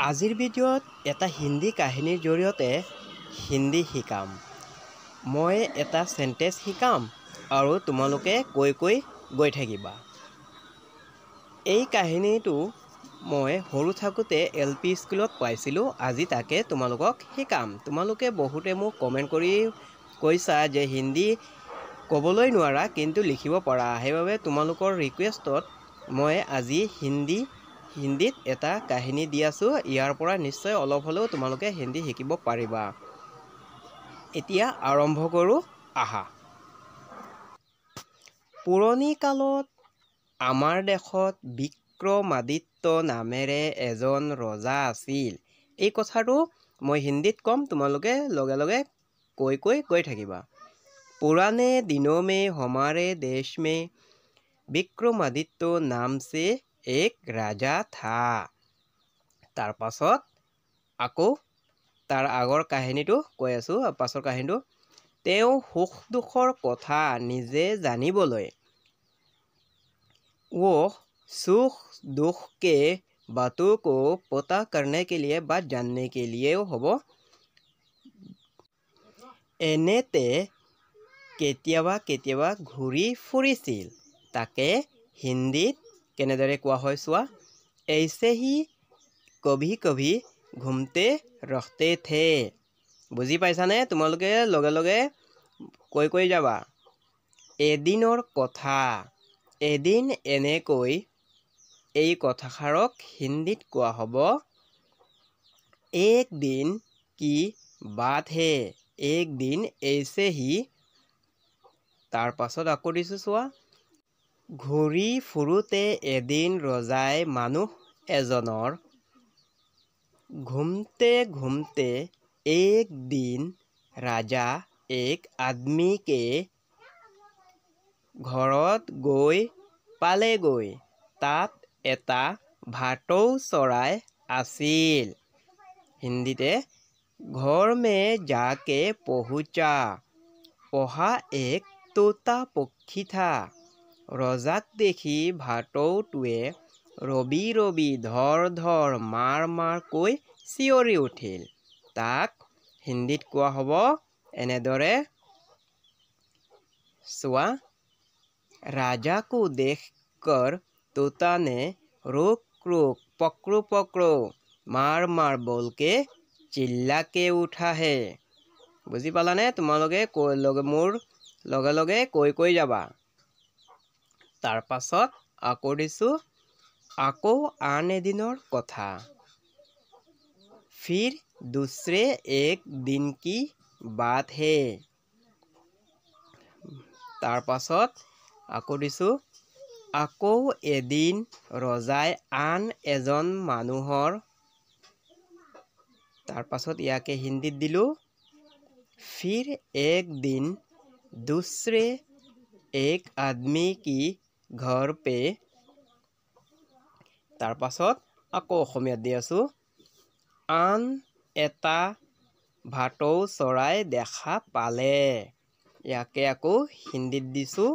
আজিৰ ভিডিঅ'ত এটা হিন্দী কাহিনীৰ জৰিয়তে হিন্দী শিকাম। মই এটা সেন্টেন্স শিকাম আৰু তোমালোকে কৈ গৈ থাকিবা। এই কাহিনীটো মই সৰু থাকোঁতে LP স্কুলত পাইছিলোঁ। আজি তাকে তোমালোকক শিকাম। তোমালোকে বহুতে মোক কমেণ্ট কৰি কৈছা যে হিন্দী ক'বলৈ নোৱাৰা কিন্তু লিখিব পাৰা। সেইবাবে তোমালোকৰ ৰিকুৱেষ্টত মই আজি হিন্দীত এটা কাহিনী দি আছোঁ। ইয়াৰ পৰা নিশ্চয় অলপ হ'লেও তোমালোকে হিন্দী শিকিব পাৰিবা। এতিয়া আৰম্ভ কৰোঁ আহা। পুৰণি কালত আমাৰ দেশত বিক্ৰমাদিত্য নামেৰে এজন ৰজা আছিল। এই কথাটো মই হিন্দীত ক'ম, তোমালোকে লগে লগে কৈ গৈ থাকিবা। पुराने दिनों में हमारे देश में विक्रमादित्य नाम से एक राजा था। তাৰ পাছত আকৌ তাৰ আগৰ কাহিনীটো কৈ আছোঁ। পাছৰ কাহিনীটো তেওঁ সুখ দুখৰ কথা নিজে জানিবলৈ वो सुख दुख के बातों को पता करने के लिए बात जानने के लिए হ'ব এনেতে কেতিয়াবা ঘূৰি ফুৰিছিল। তাকে হিন্দীত কেনেদৰে কোৱা হয় চোৱা। ऐसे ही कभी कभी घूमते रहते थे। বুজি পাইছানে? তোমালোকে লগে লগে কৈ যাবা। এদিনৰ কথা, এদিন এনেকৈ এই কথাষাৰক হিন্দীত কোৱা হ'ব एक दिन की बात है। एक दिन ऐसे ही তাৰ পাছত আকৌ দিছোঁ চোৱা। ঘূৰি ফুৰোতে এদিন ৰজাই মানুহ এজনৰ घूमते घूमते एक दिन राजा एक आदमी के ঘৰত গৈ পালেগৈ। তাত এটা ভাটৌ চৰাই আছিল। হিন্দীতে घर में जाके पहुँचा। वहाँ एक तोता पक्षी था। ৰজাক দেখি ভাটৌটোৱে ৰবি ৰবি ধৰ ধৰ মাৰ মাৰ কৈ চিঞৰি উঠিল। তাক হিন্দীত কোৱা হ'ব এনেদৰে চোৱা। राजा को देखकर तोता ने रोक रोक पकड़ो पकड़ो मार मार बोल के चिल्ला के उठा है। বুজি পালানে? তোমালোকে মোৰ লগে লগে কৈ যাবা। তাৰ পাছত আকৌ দিছোঁ আকৌ আন এদিনৰ কথা। फिर दूसरे एक दिन की बात है। তাৰ পাছত আকৌ দিছোঁ আকৌ এদিন ৰজাই আন এজন মানুহৰ তাৰ পাছত ইয়াকে হিন্দীত দিলোঁ फिर एक दिन दूसरे एक आदमी की घर पे। তাৰ পাছত আকৌ অসমীয়াত দি আছোঁ আন এটা ভাটৌ চৰাই দেখা পালে। ইয়াকে আকৌ হিন্দীত দিছোঁ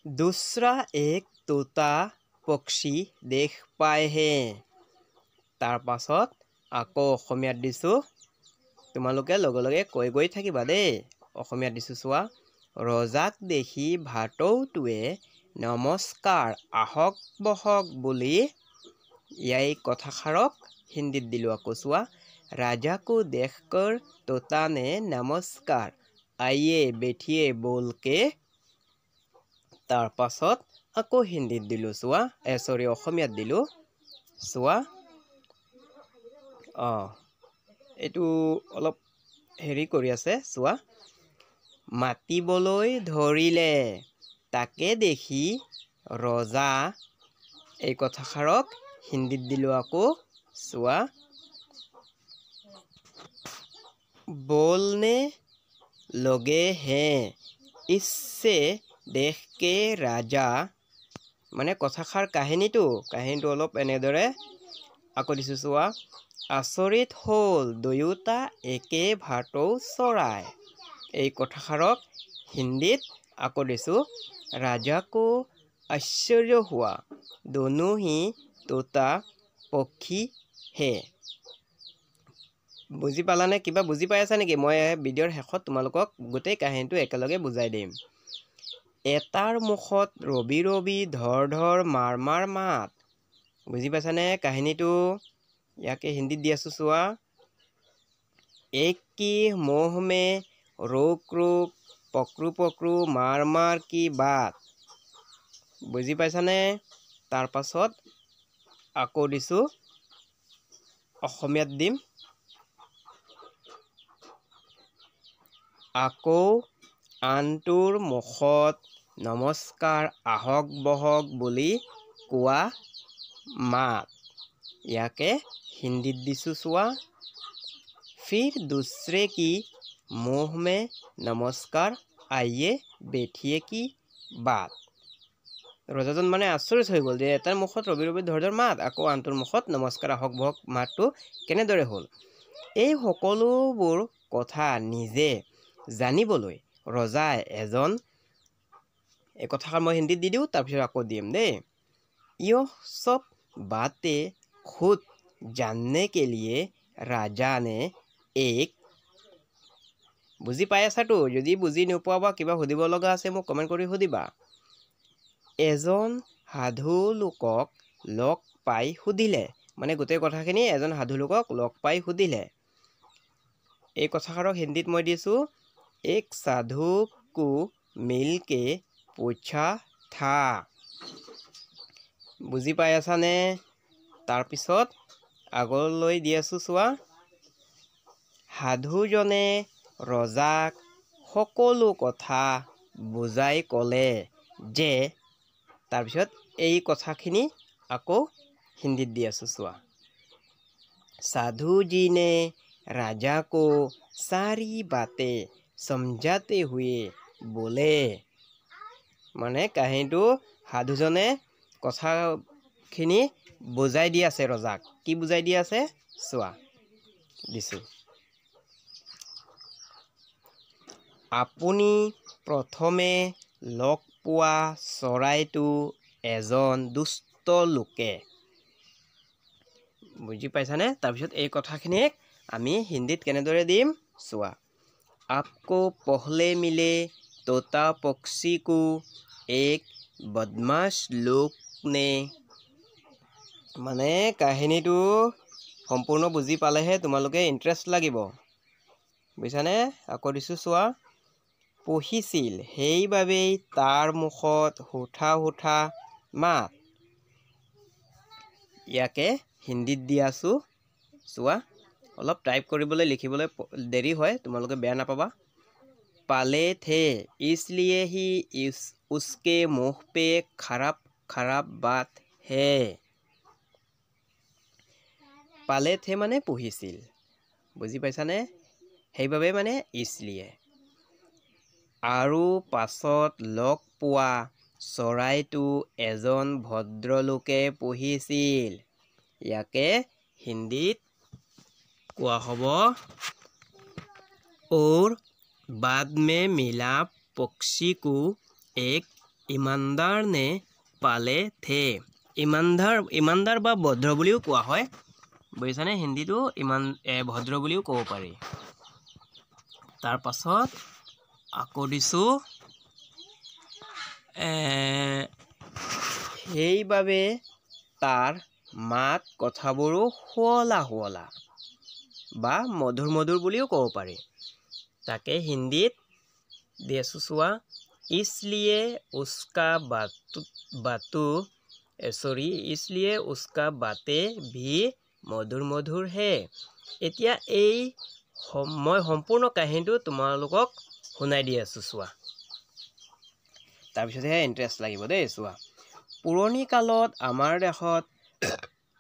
दूसरा एक तोता पक्षी देख पाए हैं। তাৰ পাছত আকৌ অসমীয়াত দিছোঁ। তোমালোকে লগে লগে কৈ গৈ থাকিবা দেই। অসমীয়াত দিছোঁ চোৱা। ৰজাক দেখি ভাটৌটোৱে নমস্কাৰ আহক বহক বুলি এই কথাষাৰক হিন্দীত দিলোঁ আকৌ চোৱা। राजा को देखकर तोता ने नमस्कार आइए बैठिए बोल के তাৰ পাছত আকৌ হিন্দীত দিলোঁ চোৱা। অসমীয়াত দিলোঁ চোৱা। এইটো অলপ হেৰি কৰি আছে চোৱা। মাতিবলৈ ধৰিলে তাকে দেখি ৰজা এই কথাষাৰক হিন্দীত দিলোঁ আকৌ চোৱা। बोलने लगे हैं इससे देख के राजा মানে কথাষাৰ কাহিনীটো অলপ এনেদৰে আকৌ দিছোঁ চোৱা। আচৰিত হ'ল দুয়োটা একে ভাটৌ চৰাই। এই কথাষাৰক হিন্দীত আকৌ দিছোঁ राजा को आश्चर्य हुआ दोनों ही तोता पक्षी হে। বুজি পালানে? কিবা বুজি পাই আছা নেকি? মই ভিডিঅ'ৰ শেষত তোমালোকক গোটেই কাহিনীটো একেলগে বুজাই দিম। এটাৰ মুখত ৰবি ৰবি ধৰ ধৰ মাৰ মাৰ মাত। বুজি পাইছানে কাহিনীটো? ইয়াকে হিন্দীত দি আছোঁ চোৱা। এক কি মোহ মে ৰোক ৰোক পকৰু পকৰু মাৰ মাৰ কি বাত। বুজি পাইছানে? তাৰ পাছত আকৌ দিছোঁ অসমীয়াত দিম। আকৌ আনটোৰ মুখত নমস্কাৰ আহক বহক বুলি কোৱা মাত। ইয়াকে হিন্দীত দিছোঁ চোৱা। फिर दूसरे की मुँह में नमस्कार आइए बैठिए की बात। ৰজাজন মানে আচৰিত হৈ গ'ল যে এটাৰ মুখত ৰবি ৰবি ধৰ ধৰ মাত, আকৌ আনটোৰ মুখত নমস্কাৰ আহক বহক মাতটো কেনেদৰে হ'ল। এই সকলোবোৰ কথা নিজে জানিবলৈ ৰজাই এই কথাষাৰ মই হিন্দীত দি দিওঁ, তাৰপিছত আকৌ দিম দেই। ইহ সব বাতে খুদ জাননে কে লিয়ে ৰাজা নে এক। বুজি পাই আছাতো? যদি বুজি নোপোৱা বা কিবা সুধিব লগা আছে মোক কমেণ্ট কৰি সুধিবা। এজন সাধু লোকক লগ পাই সুধিলে, মানে গোটেই কথাখিনি এজন সাধু লোকক লগ পাই সুধিলে। এই কথাষাৰক হিন্দীত মই দিছোঁ এক সাধু কো মিলকে পুছা থা। বুজি পাই আছানে? তাৰপিছত আগলৈ দি আছোঁ চোৱা। সাধুজনে ৰজাক সকলো কথা বুজাই ক'লে যে, তাৰপিছত এই কথাখিনি আকৌ হিন্দীত দি আছোঁ চোৱা। সাধুজি নে ৰাজা কো সাৰি বাতে সমঝাতে হুয়ে বোলে। মানে কাহিনীটো সাধুজনে কথাখিনি বুজাই দি আছে ৰজাক। কি বুজাই দি আছে চোৱা দিছোঁ। আপুনি প্ৰথমে লগ পোৱা চৰাইটো এজন দুষ্ট লোকে। বুজি পাইছানে? তাৰপিছত এই কথাখিনিক আমি হিন্দীত কেনেদৰে দিম চোৱা। आपको पहले मिले तोता पक्षी को एक बदमाश लोग ने। মানে কাহিনীটো সম্পূৰ্ণ বুজি পালেহে তোমালোকে ইণ্টাৰেষ্ট লাগিব। বুজিছানে? আকৌ দিছোঁ চোৱা। পঢ়িছিল সেইবাবেই তাৰ মুখত হুঠা হুঠা মাত। ইয়াকে হিন্দীত দি আছোঁ চোৱা। অলপ টাইপ কৰিবলৈ লিখিবলৈ দেৰি হয়, তোমালোকে বেয়া নাপাবা। পালে থে इसलिए ही उसके मुँह पे खराब खराब बात है। পালে থে মানে পঢ়িছিল। বুজি পাইছানে? সেইবাবে মানে इसलिए। আৰু পাছত লগ পোৱা চৰাইটো এজন ভদ্ৰলোকে পঢ়িছিল। ইয়াকে হিন্দীত কোৱা হ'ব और बाद में मिला पक्षी को एक ईमानदार ने पाले थे। ইমানদাৰ বা ভদ্ৰ বুলিও কোৱা হয়। বুজিছানে? হিন্দীটো ভদ্ৰ বুলিও ক'ব পাৰি। তাৰ পাছত আকৌ দিছোঁ সেইবাবে তাৰ মাত কথাবোৰো শুৱলা শুৱলা বা মধুৰ মধুৰ বুলিও ক'ব পাৰি। তাকে হিন্দীত দি আছোঁ চোৱা। इसलिए उसका बातें भी মধুৰ মধুৰ হে। এতিয়া মই সম্পূৰ্ণ কাহিনীটো তোমালোকক শুনাই দি আছোঁ চোৱা। তাৰপিছতহে ইণ্টাৰেষ্ট লাগিব দেই চোৱা। পুৰণি কালত আমাৰ দেশত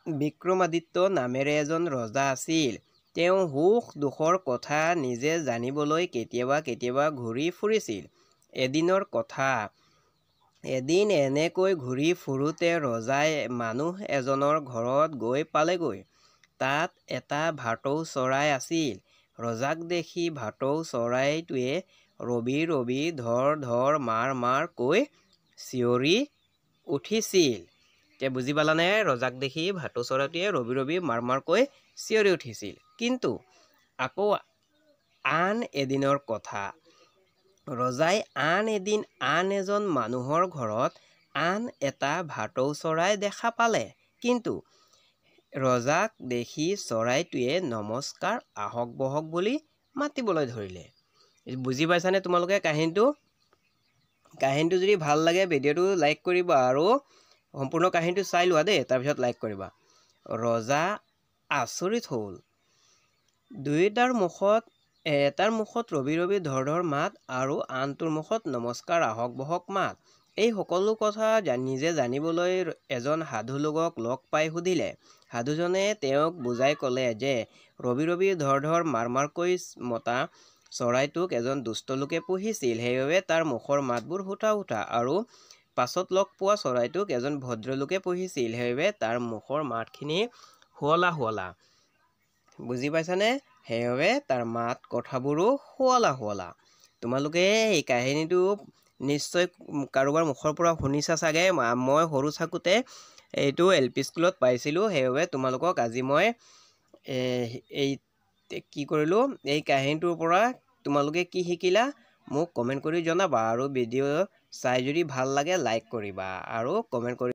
বিক্ৰমাদিত্য নামেৰে এজন ৰজা আছিল। তেওঁ সুখ দুখৰ কথা নিজে জানিবলৈ কেতিয়াবা কেতিয়াবা ঘূৰি ফুৰিছিল। এদিনৰ কথা, এদিন এনেকৈ ঘূৰি ফুৰোতে ৰজাই মানুহ এজনৰ ঘৰত গৈ পালেগৈ। তাত এটা ভাটৌ চৰাই আছিল। ৰজাক দেখি ভাটৌ চৰাইটোৱে ৰবি ৰবি ধৰ ধৰ মাৰ মাৰ কৈ চিঞৰি উঠিছিল। এতিয়া বুজি পালানে? ৰজাক দেখি ভাটৌ চৰাইটোৱে ৰবি ৰবি মাৰ মাৰকৈ চিঞৰি উঠিছিল। কিন্তু আকৌ আন এদিনৰ কথা। ৰজাই আন এদিন আন এজন মানুহৰ ঘৰত আন এটা ভাটৌ চৰাই দেখা পালে। কিন্তু ৰজাক দেখি চৰাইটোৱে নমস্কাৰ আহক বহক বুলি মাতিবলৈ ধৰিলে। বুজি পাইছানে তোমালোকে কাহিনীটো? কাহিনীটো যদি ভাল লাগে ভিডিঅ'টো লাইক কৰিবা আৰু সম্পূৰ্ণ কাহিনীটো চাই লোৱা দেই, তাৰপিছত লাইক কৰিবা। ৰজা আচৰিত হ'ল। এটাৰ মুখত ৰবি ৰবি ধৰ ধৰ মাত আৰু আনটোৰ মুখত নমস্কাৰ আহক বহক মাত। এই সকলো কথা নিজে জানিবলৈ এজন সাধু লোকক লগ পাই সুধিলে। সাধুজনে তেওঁক বুজাই ক'লে যে ৰবি ৰবি ধৰ ধৰ মাৰ মাৰকৈ মতা চৰাইটোক এজন দুষ্ট লোকে পুহিছিল, সেইবাবে তাৰ মুখৰ মাতবোৰ সোঁতা সোঁতা, আৰু পাছত লগ পোৱা চৰাইটোক এজন ভদ্ৰলোকে পুহিছিল, সেইবাবে তাৰ মুখৰ মাতখিনি শুৱলা শুৱলা। বুজি পাইছানে? সেইবাবে তাৰ মাত কথাবোৰো শুৱলা শুৱলা। তোমালোকে এই কাহিনীটো নিশ্চয় কাৰোবাৰ মুখৰ পৰা শুনিছা চাগে। মই সৰু থাকোঁতে এইটো LP স্কুলত পাইছিলোঁ, সেইবাবে তোমালোকক আজি মই কি কৰিলোঁ, এই কাহিনীটোৰ পৰা তোমালোকে কি শিকিলা মোক কমেণ্ট কৰি জনাবা, আৰু ভিডিঅ' চাই যদি ভাল লাগে লাইক কৰিবা আৰু কমেণ্ট কৰি